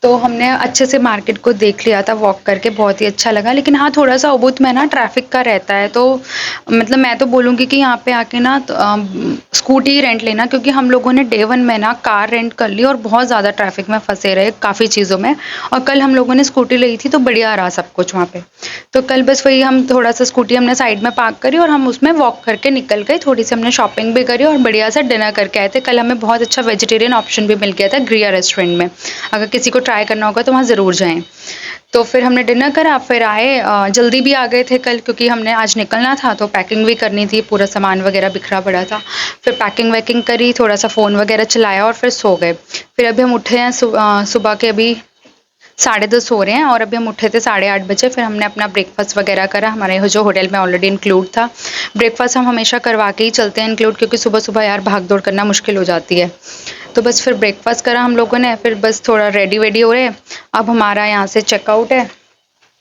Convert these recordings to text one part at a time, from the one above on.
तो हमने अच्छे से मार्केट को देख लिया था वॉक करके, बहुत ही अच्छा लगा। लेकिन हाँ, थोड़ा-सा उबुत में ना ट्रैफ़िक का रहता है, तो मतलब मैं तो बोलूँगी कि यहाँ पे आके ना स्कूटी रेंट लेना, क्योंकि हम लोगों ने डे 1 में ना कार रेंट कर ली और बहुत ज़्यादा ट्रैफ़िक में फँसे रहे काफ़ी चीज़ों में। और कल हम लोगों ने स्कूटी ली थी तो बढ़िया रहा सब कुछ वहाँ पे। तो कल बस वही हम थोड़ा-सा स्कूटी हमने साइड में पार्क करी और हम उसमें वॉक करके निकल गए। थोड़ी-सी हमने शॉपिंग भी करी और बढ़िया सा डिनर करके आए थे। कल हमें बहुत अच्छा वेजिटेरियन ऑप्शन भी मिल गया था ग्रिया रेस्टोरेंट में। अगर किसी को ट्राई करना होगा तो वहाँ ज़रूर जाएँ। तो फिर हमने डिनर करा, फिर आए, जल्दी भी आ गए थे कल क्योंकि हमने आज निकलना था, तो पैकिंग भी करनी थी, पूरा सामान वगैरह बिखरा पड़ा था। फिर पैकिंग-वैकिंग करी, थोड़ा-सा फ़ोन वगैरह चलाया और फिर सो गए। फिर अभी हम उठे हैं सुबह के अभी 10:30 हो रहे हैं और अभी हम उठे थे 8:30 बजे। फिर हमने अपना ब्रेकफ़ास्ट वगैरह करा, हमारे जो होटल में ऑलरेडी इंक्लूड था। ब्रेकफ़ास्ट हम हमेशा करवा के ही चलते हैं इंक्लूड, क्योंकि सुबह-सुबह यार भाग-दौड़ करना मुश्किल हो जाती है। तो बस फिर ब्रेकफ़ास्ट करा हम लोगों ने, फिर बस थोड़ा रेडी-वेडी हो रहे हैं। अब हमारा यहाँ से चेकआउट है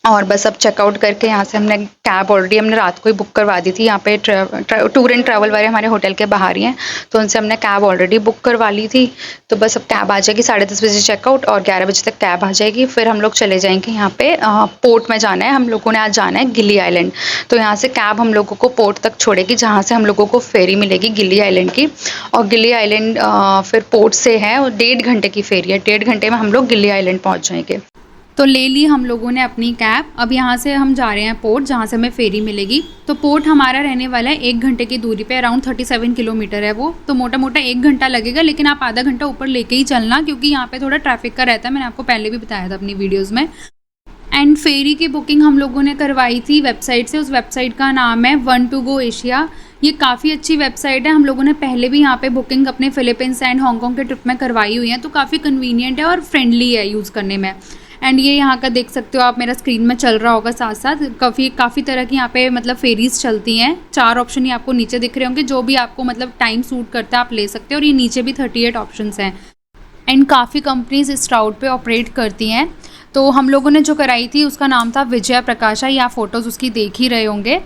और बस अब चेकआउट करके यहाँ से हमने कैब ऑलरेडी हमने रात को ही बुक करवा दी थी। यहाँ पे टूर एंड ट्रैवल वाले हमारे होटल के बाहर ही हैं, तो उनसे हमने कैब ऑलरेडी बुक करवा ली थी। तो बस अब कैब आ जाएगी, 10:30 बजे चेकआउट और 11 बजे तक कैब आ जाएगी। फिर हम लोग चले जाएँगे यहाँ पे पोर्ट में जाना है, हम लोगों ने आज जाना है गिली आइलैंड। तो यहाँ से कैब हम लोगों को पोर्ट तक छोड़ेगी, जहाँ से हम लोगों को फेरी मिलेगी गिली आइलैंड की। और गिली आइलैंड फिर पोर्ट से है और 1.5 घंटे की फेरी है, 1.5 घंटे में हम लोग गिली आइलैंड पहुँच जाएँगे। तो ले ली हम लोगों ने अपनी कैब। अब यहाँ से हम जा रहे हैं पोर्ट, जहाँ से हमें फेरी मिलेगी। तो पोर्ट हमारा रहने वाला है 1 घंटे की दूरी पे, अराउंड 37 किलोमीटर है वो। तो मोटा मोटा 1 घंटा लगेगा, लेकिन आप आधा घंटा ऊपर लेके ही चलना, क्योंकि यहाँ पे थोड़ा ट्रैफिक का रहता है। मैंने आपको पहले भी बताया था अपनी वीडियोज़ में। एंड फेरी की बुकिंग हम लोगों ने करवाई थी वेबसाइट से। उस वेबसाइट का नाम है वन टू गो एशिया। ये काफ़ी अच्छी वेबसाइट है। हम लोगों ने पहले भी यहाँ पे बुकिंग अपने फिलीपींस एंड हांगकांग के ट्रिप में करवाई हुई है, तो काफ़ी कन्वीनियंट है और फ्रेंडली है यूज़ करने में। एंड ये यहाँ का देख सकते हो आप, मेरा स्क्रीन में चल रहा होगा साथ साथ, काफ़ी तरह की यहाँ पे मतलब फेरीज चलती हैं। 4 ऑप्शन ही आपको नीचे दिख रहे होंगे, जो भी आपको मतलब टाइम सूट करता है आप ले सकते हो। और ये नीचे भी 38 ऑप्शंस हैं। एंड काफ़ी कंपनीज इस राउट पे ऑपरेट करती हैं। तो हम लोगों ने जो कराई थी उसका नाम था विजय प्रकाशा, या फ़ोटोज़ उसकी देख ही रहे होंगे।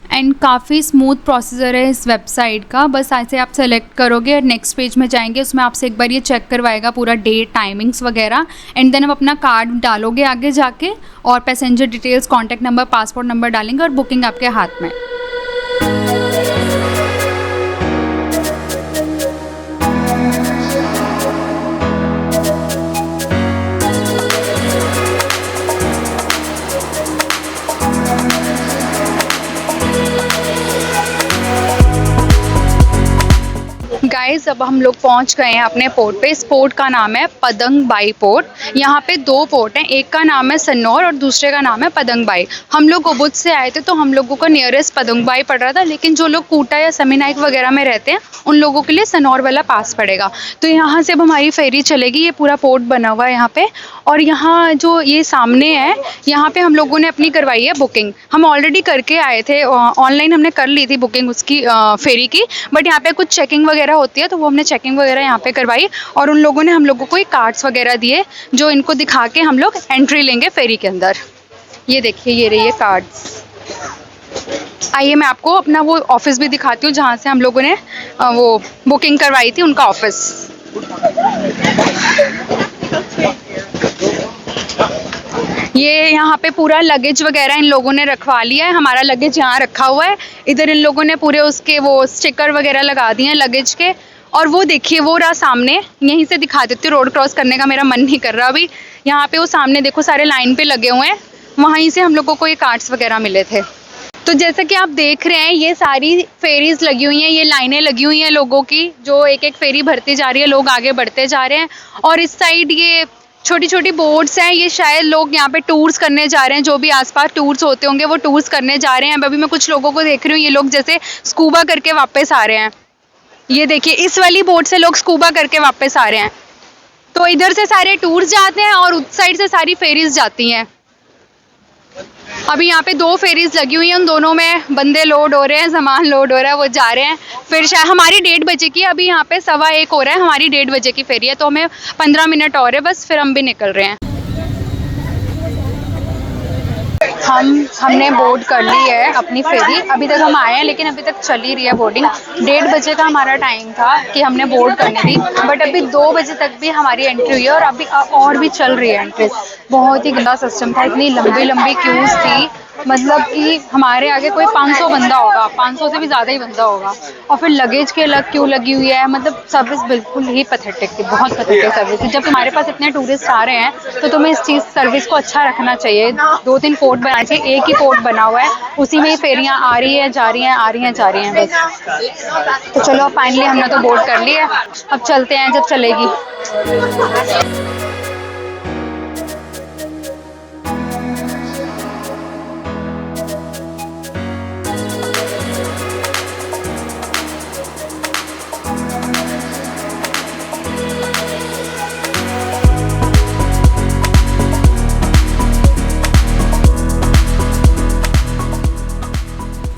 एंड काफ़ी स्मूथ प्रोसीजर है इस वेबसाइट का। बस ऐसे आप सेलेक्ट करोगे और नेक्स्ट पेज में जाएंगे, उसमें आपसे एक बार ये चेक करवाएगा पूरा डेट, टाइमिंग्स वगैरह। एंड देन आप अपना कार्ड डालोगे आगे जाके और passenger details, contact number, passport number डालेंगे और बुकिंग आपके हाथ में। गाइस, अब हम लोग पहुंच गए हैं अपने पोर्ट पे। इस पोर्ट का नाम है पदंग बाई पोर्ट। यहाँ पे 2 पोर्ट हैं, एक का नाम है सन्नौर और दूसरे का नाम है पदंग बाई। हम लोग उबुद से आए थे तो हम लोगों को नियरेस्ट पदंग बाई पड़ रहा था, लेकिन जो लोग कूटा या समीनाइक वगैरह में रहते हैं उन लोगों के लिए सन्नौर वाला पास पड़ेगा। तो यहाँ से अब हमारी फेरी चलेगी। ये पूरा पोर्ट बना हुआ है यहाँ पे, और यहाँ जो ये सामने है यहाँ पे हम लोगों ने अपनी करवाई है बुकिंग। हम ऑलरेडी करके आए थे, ऑनलाइन हमने कर ली थी बुकिंग उसकी फेरी की, बट यहाँ पे कुछ चेकिंग वगैरह होती है तो वो हमने चेकिंग वगैरह यहाँ पे करवाई। और उन लोगों ने हम लोगों को ये कार्ड्स वगैरह दिए, जो इनको दिखा के हम लोग एंट्री लेंगे फेरी के अंदर। ये देखिए, ये रही है कार्ड्स। आइए मैं आपको अपना वो ऑफिस भी दिखाती हूँ जहाँ से हम लोगों ने वो बुकिंग करवाई थी, उनका ऑफिस। ये यहाँ पे पूरा लगेज वगैरह इन लोगों ने रखवा लिया है। हमारा लगेज यहाँ रखा हुआ है। इधर इन लोगों ने पूरे उसके वो स्टिकर वगैरह लगा दिए हैं लगेज के। और वो देखिए, वो रहा सामने, यहीं से दिखा देती हूँ। रोड क्रॉस करने का मेरा मन नहीं कर रहा अभी। यहाँ पे वो सामने देखो, सारे लाइन पे लगे हुए हैं, वहीं से हम लोगों को ये कार्ड्स वगैरह मिले थे। तो जैसा कि आप देख रहे हैं, ये सारी फेरीज लगी हुई हैं, ये लाइनें लगी हुई हैं लोगों की, जो एक एक फेरी भरती जा रही है, लोग आगे बढ़ते जा रहे हैं। और इस साइड ये छोटी छोटी बोट्स हैं, ये शायद लोग यहाँ पे टूर्स करने जा रहे हैं, जो भी आसपास टूर्स होते होंगे वो टूर्स करने जा रहे हैं। अभी मैं कुछ लोगों को देख रही हूँ, ये लोग जैसे स्कूबा करके वापस आ रहे हैं। ये देखिए, इस वाली बोट से लोग स्कूबा करके वापस आ रहे हैं। तो इधर से सारे टूर्स जाते हैं और उस साइड से सारी फेरीज जाती हैं। अभी यहाँ पे 2 फेरीज लगी हुई हैं, उन दोनों में बंदे लोड हो रहे हैं, सामान लोड हो रहा है, वो जा रहे हैं। फिर शायद हमारी 1:30 बजे की, अभी यहाँ पे 1:15 हो रहा है, हमारी 1:30 बजे की फेरी है, तो हमें 15 मिनट और है बस, फिर हम भी निकल रहे हैं। हमने बोर्ड कर ली है अपनी फेरी। अभी तक हम आए हैं लेकिन अभी तक चल ही रही है बोर्डिंग। 1:30 बजे का हमारा टाइम था कि हमने बोर्ड करनी थी, बट अभी 2 बजे तक भी हमारी एंट्री हुई है और अभी और भी चल रही है एंट्रीज। बहुत ही गंदा सिस्टम था, इतनी लंबी लंबी क्यूज थी, मतलब कि हमारे आगे कोई 500 बंदा होगा, 500 से भी ज़्यादा ही बंदा होगा। और फिर लगेज के अलग क्यू लगी हुई है, मतलब सर्विस बिल्कुल ही पैथेटिक थी, बहुत पैथेटिक सर्विस थी। जब तुम्हारे पास इतने टूरिस्ट आ रहे हैं तो तुम्हें इस चीज़ सर्विस को अच्छा रखना चाहिए। 2-3 पोर्ट बनाने चाहिए, एक ही पोर्ट बना हुआ है, उसी में ही फेरियाँ आ रही है जा रही हैं, आ रही हैं जा रही हैं बस। तो चलो फाइनली हमने तो बोर्ड कर लिया, अब चलते हैं जब चलेगी।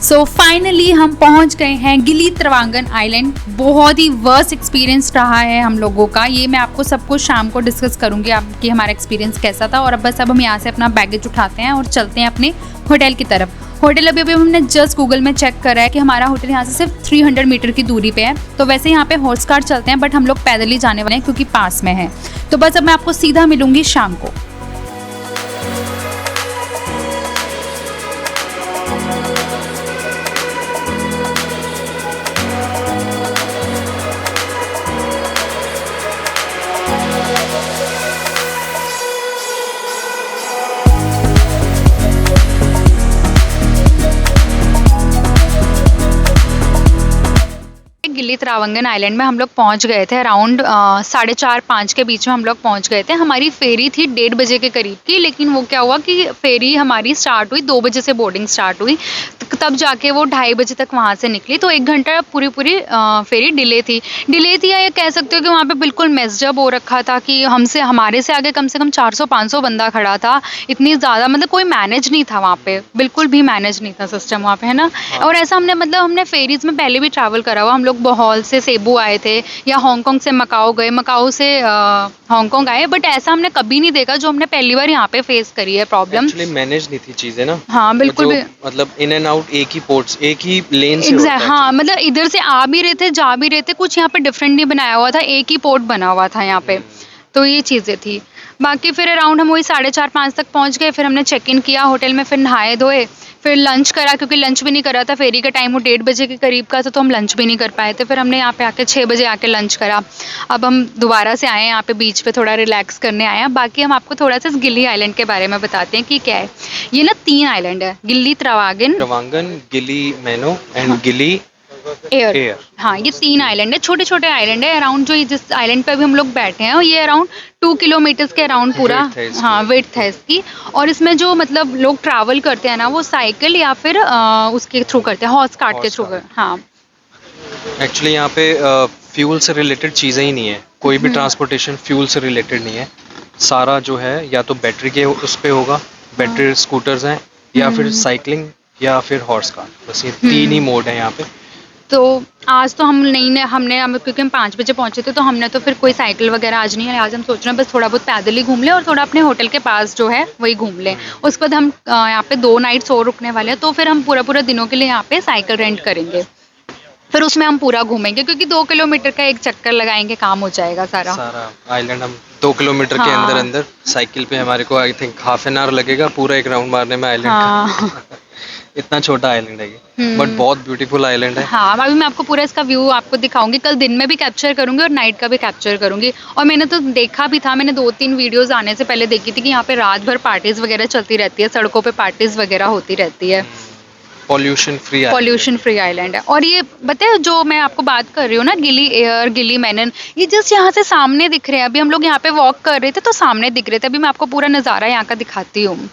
सो फाइनली हम पहुंच गए हैं गिली त्रवांगन आइलैंड। बहुत ही वर्स्ट एक्सपीरियंस रहा है हम लोगों का, ये मैं आपको सब कुछ शाम को डिस्कस करूंगी आपकी हमारा एक्सपीरियंस कैसा था। और अब बस अब हम यहाँ से अपना बैगेज उठाते हैं और चलते हैं अपने होटल की तरफ। होटल अभी हमने जस्ट गूगल में चेक करा है कि हमारा होटल यहाँ से सिर्फ 300 मीटर की दूरी पे है। तो वैसे यहाँ पे हॉर्स कार चलते हैं, बट हम लोग पैदल ही जाने वाले हैं क्योंकि पास में है। तो बस अब मैं आपको सीधा मिलूंगी शाम को। गिली त्रावंगन आइलैंड में हम लोग पहुंच गए थे अराउंड 4:30-5 के बीच में हम लोग पहुंच गए थे। हमारी फेरी थी 1:30 बजे के करीब की, लेकिन वो क्या हुआ कि फेरी हमारी स्टार्ट हुई 2 बजे से, बोर्डिंग स्टार्ट हुई तब जाके वो 2:30 बजे तक वहाँ से निकली। तो 1 घंटा पूरी फेरी डिले थी या ये कह सकते हो कि वहाँ पे बिल्कुल मेस्डअप हो रखा था कि हमारे से आगे कम से कम 400-500 बंदा खड़ा था। इतनी ज़्यादा मतलब कोई मैनेज नहीं था वहाँ पे, बिल्कुल भी मैनेज नहीं था सिस्टम वहाँ पे, है ना। और ऐसा हमने फेरीज में पहले भी ट्रैवल करा हुआ। हम लोग बहौल से सेबू आए थे या हांगकांग से मकाओ गए, मकाओ से हांगकांग आए, बट ऐसा हमने कभी नहीं देखा जो हमने पहली बार यहाँ पे फेस करी है प्रॉब्लम। एक्चुअली मैनेज नहीं थी चीजें ना। हाँ बिल्कुल भी, मतलब इन एंड आउट एक ही पोर्ट्स, एक ही लेन से एग्जैक्ट, हाँ मतलब इधर से आ भी रहे थे जा भी रहे थे, कुछ यहाँ पे डिफरेंट नहीं बनाया हुआ था, एक ही पोर्ट बना हुआ था यहाँ पे। तो ये चीज़ें थी। बाकी फिर अराउंड हम वही 4:30-5 तक पहुँच गए। फिर हमने चेक इन किया होटल में, फिर नहाए धोए, फिर लंच करा, क्योंकि लंच भी नहीं करा था। फेरी का टाइम वो 1:30 बजे के करीब का था, तो हम लंच भी नहीं कर पाए थे। फिर हमने यहाँ पे आके 6 बजे आके लंच करा। अब हम दोबारा से आए हैं यहाँ पे बीच पे थोड़ा रिलैक्स करने आए हैं। बाकी हम आपको थोड़ा सा इस गिल्ली आइलैंड के बारे में बताते हैं कि क्या है। ये ना 3 आइलैंड है, गिल्ली त्रवांगन, गिली मैनो एंड गिली एयर। हाँ ये 3 आइलैंड है, छोटे छोटे आइलैंड है। अराउंड जो जिस आइलैंड पे अभी हम लोग बैठे हैं ये अराउंड 2 किलोमीटर्स के अराउंड पूरा, हाँ विड्थ है इसकी। और इसमें जो मतलब लोग ट्रैवल करते हैं ना, वो साइकिल या फिर उसके थ्रू करते हैं, हॉर्स कार्ट के थ्रू। हाँ एक्चुअली यहाँ पे फ्यूल से रिलेटेड चीज़ें ही नहीं है, कोई भी ट्रांसपोर्टेशन फ्यूल से रिलेटेड नहीं है। सारा जो है या तो बैटरी के उस पे होगा, बैटरी स्कूटर्स हैं, या फिर साइकिलिंग या फिर हॉर्स कार, बस ये 3 ही मोड है यहाँ पे। तो आज तो क्योंकि हम 5 बजे पहुंचे थे, तो हमने तो फिर कोई साइकिल वगैरह आज नहीं है। आज हम सोच रहे हैं बस थोड़ा बहुत पैदल ही घूम लें और थोड़ा अपने होटल के पास जो है वही घूम लें। उसके बाद हम यहाँ पे 2 नाइट्स और रुकने वाले हैं, तो फिर हम पूरा दिनों के लिए यहाँ पे साइकिल रेंट करेंगे। फिर उसमें हम पूरा घूमेंगे, क्योंकि 2 किलोमीटर का एक चक्कर लगाएंगे, काम हो जाएगा सारा आइलैंड। हम 2 किलोमीटर के अंदर साइकिल पे हमारे को आई थिंक ½ एन आवर लगेगा पूरा एक राउंड मारने में आइलैंड का। इतना छोटा आइलैंड है ये, बट बहुत ब्यूटीफुल आइलैंड है। हाँ अभी मैं आपको पूरा इसका व्यू आपको दिखाऊंगी, कल दिन में भी कैप्चर करूंगी और नाइट का भी कैप्चर करूंगी। और मैंने तो देखा भी था, मैंने 2-3 वीडियोस आने से पहले देखी थी कि यहाँ पे रात भर पार्टीज वगैरह चलती रहती है, सड़कों पे पार्टीज वगैरह होती रहती है। पॉल्यूशन फ्री आइलैंड है। और ये बताए जो मैं आपको बात कर रही हूँ ना, गिली एयर, गिली मैनन, ये जस्ट यहाँ से सामने दिख रहे हैं। अभी हम लोग यहाँ पे वॉक कर रहे थे तो सामने दिख रहे थे। अभी मैं आपको पूरा नज़ारा यहाँ का दिखाती हूँ,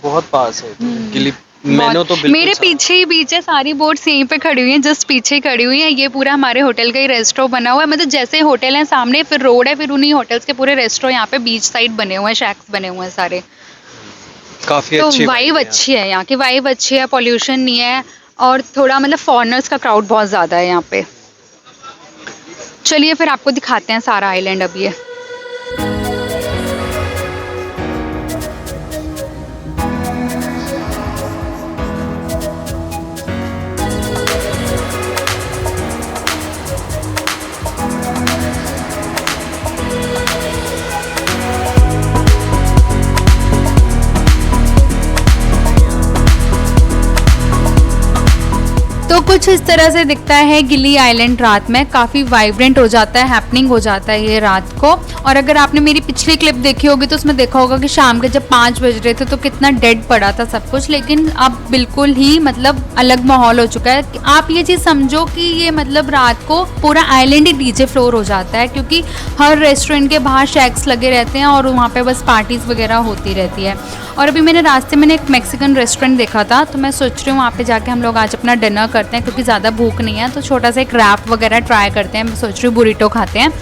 बहुत पास है गिली मैनो तो बिल्कुल मेरे पीछे ही बीच है, सारी बोट्स यहीं पे खड़ी हुई हैं, जस्ट पीछे ही खड़ी हुई हैं। ये पूरा हमारे होटल का ही रेस्टोरेंट बना हुआ है, मतलब जैसे होटल है सामने फिर रोड है, फिर उन्हीं होटल्स के पूरे रेस्टोरेंट यहाँ पे बीच साइड बने हुए हैं, शैक्स बने हुए हैं सारे। काफी तो अच्छी वाइब अच्छी है, यहाँ की वाइब अच्छी है, पॉल्यूशन नहीं है, और थोड़ा मतलब फॉरेनर्स का क्राउड बहुत ज़्यादा है यहाँ पे। चलिए फिर आपको दिखाते हैं सारा आइलैंड अब ये। कुछ इस तरह से दिखता है गिली आइलैंड रात में, काफ़ी वाइब्रेंट हो जाता है, हैपनिंग हो जाता है ये रात को। और अगर आपने मेरी पिछली क्लिप देखी होगी तो उसमें देखा होगा कि शाम के जब 5 बज रहे थे तो कितना डेड पड़ा था सब कुछ, लेकिन अब बिल्कुल ही मतलब अलग माहौल हो चुका है। आप ये चीज़ समझो कि ये मतलब रात को पूरा आइलैंड ही डीजे फ्लोर हो जाता है, क्योंकि हर रेस्टोरेंट के बाहर शैक्स लगे रहते हैं और वहाँ पे बस पार्टीज़ वगैरह होती रहती है। और अभी मैंने रास्ते में एक मैक्सिकन रेस्टोरेंट देखा था, तो मैं सोच रही हूँ वहाँ पे जाके हम लोग आज अपना डिनर करते हैं, क्योंकि ज़्यादा भूख नहीं है, तो छोटा सा एक रैप वगैरह ट्राई करते हैं। मैं सोच रही हूँ बुरीटो खाते हैं।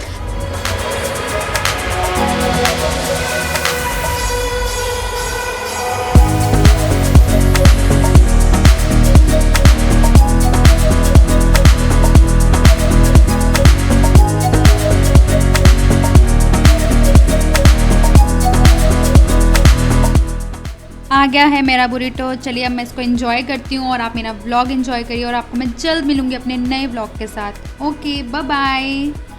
आ गया है मेरा बुरीटो। चलिए अब मैं इसको एंजॉय करती हूँ और आप मेरा व्लॉग एंजॉय करिए, और आपको मैं जल्द मिलूंगी अपने नए व्लॉग के साथ। Okay, bye bye.